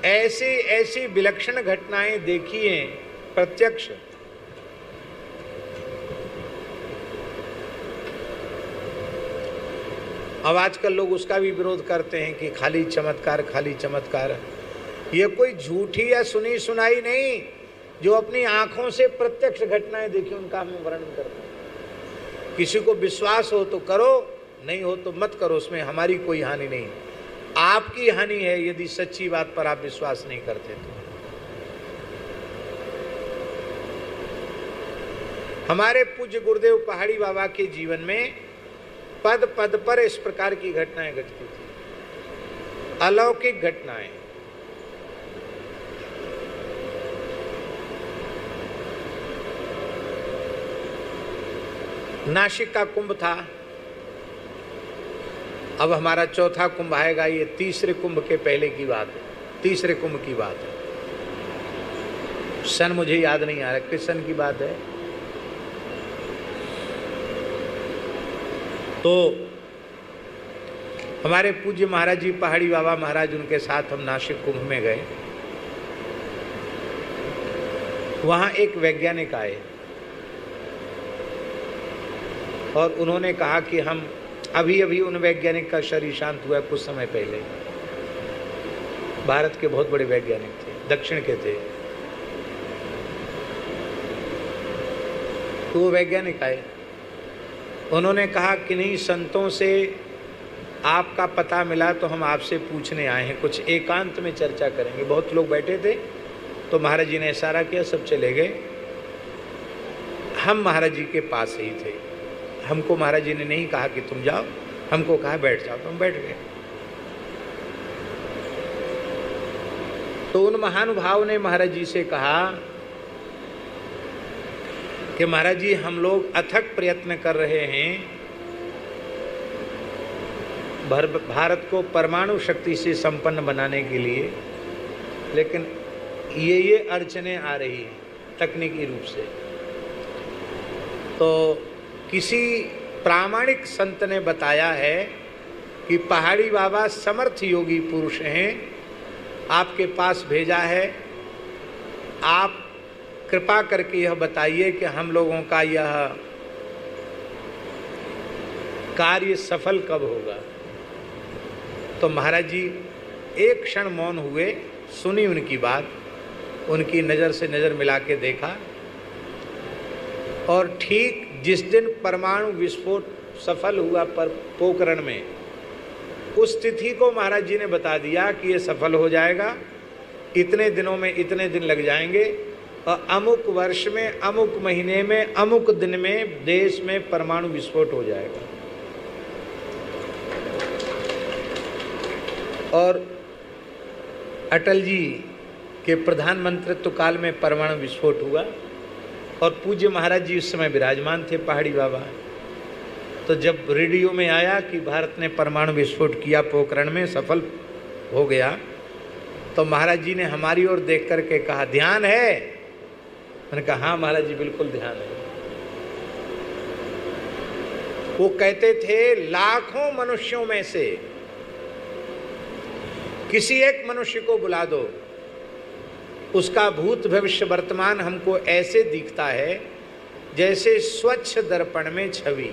ऐसी ऐसी विलक्षण घटनाएं देखी हैं प्रत्यक्ष। अब आजकल लोग उसका भी विरोध करते हैं कि खाली चमत्कार, खाली चमत्कार। ये कोई झूठी या सुनी सुनाई नहीं, जो अपनी आंखों से प्रत्यक्ष घटनाएं देखी उनका हम वर्णन करते हैं। किसी को विश्वास हो तो करो, नहीं हो तो मत करो, उसमें हमारी कोई हानि नहीं। आपकी हानि है यदि सच्ची बात पर आप विश्वास नहीं करते तो। हमारे पूज्य गुरुदेव पहाड़ी बाबा के जीवन में पद पद पर इस प्रकार की घटनाएं घटती थी, अलौकिक घटनाएं। नासिक का कुंभ था, अब हमारा चौथा कुंभ आएगा। ये तीसरे कुंभ के पहले की बात है, तीसरे कुंभ की बात है। सन मुझे याद नहीं आ रहा किस सन की बात है। तो हमारे पूज्य महाराज जी पहाड़ी बाबा महाराज, उनके साथ हम नासिक कुंभ में गए। वहाँ एक वैज्ञानिक आए और उन्होंने कहा कि हम अभी अभी, उन वैज्ञानिक का शरीर शांत हुआ कुछ समय पहले, भारत के बहुत बड़े वैज्ञानिक थे, दक्षिण के थे। तो वो वैज्ञानिक आए, उन्होंने कहा कि नहीं, संतों से आपका पता मिला तो हम आपसे पूछने आए हैं, कुछ एकांत में चर्चा करेंगे। बहुत लोग बैठे थे तो महाराज जी ने इशारा किया, सब चले गए। हम महाराज जी के पास ही थे। हमको महाराज जी ने नहीं कहा कि तुम जाओ, हमको कहा बैठ जाओ, तो हम बैठ गए। तो उन महानुभाव ने महाराज जी से कहा कि महाराज जी, हम लोग अथक प्रयत्न कर रहे हैं भारत को परमाणु शक्ति से संपन्न बनाने के लिए, लेकिन ये अड़चने आ रही हैं तकनीकी रूप से। तो किसी प्रामाणिक संत ने बताया है कि पहाड़ी बाबा समर्थ योगी पुरुष हैं, आपके पास भेजा है, आप कृपा करके यह बताइए कि हम लोगों का यह कार्य सफल कब होगा। तो महाराज जी एक क्षण मौन हुए, सुनी उनकी बात, उनकी नज़र से नज़र मिला के देखा, और ठीक जिस दिन परमाणु विस्फोट सफल हुआ पर पोखरण में, उस तिथि को महाराज जी ने बता दिया कि ये सफल हो जाएगा, इतने दिनों में इतने दिन लग जाएंगे, और अमुक वर्ष में, अमुक महीने में, अमुक दिन में देश में परमाणु विस्फोट हो जाएगा। और अटल जी के प्रधानमंत्रित्व काल में परमाणु विस्फोट हुआ, और पूज्य महाराज जी उस समय विराजमान थे पहाड़ी बाबा। तो जब रेडियो में आया कि भारत ने परमाणु विस्फोट किया, पोखरण में सफल हो गया, तो महाराज जी ने हमारी ओर देख करके कहा, ध्यान है? मैंने कहा हाँ महाराज जी, बिल्कुल ध्यान है। वो कहते थे, लाखों मनुष्यों में से किसी एक मनुष्य को बुला दो, उसका भूत भविष्य वर्तमान हमको ऐसे दिखता है जैसे स्वच्छ दर्पण में छवि।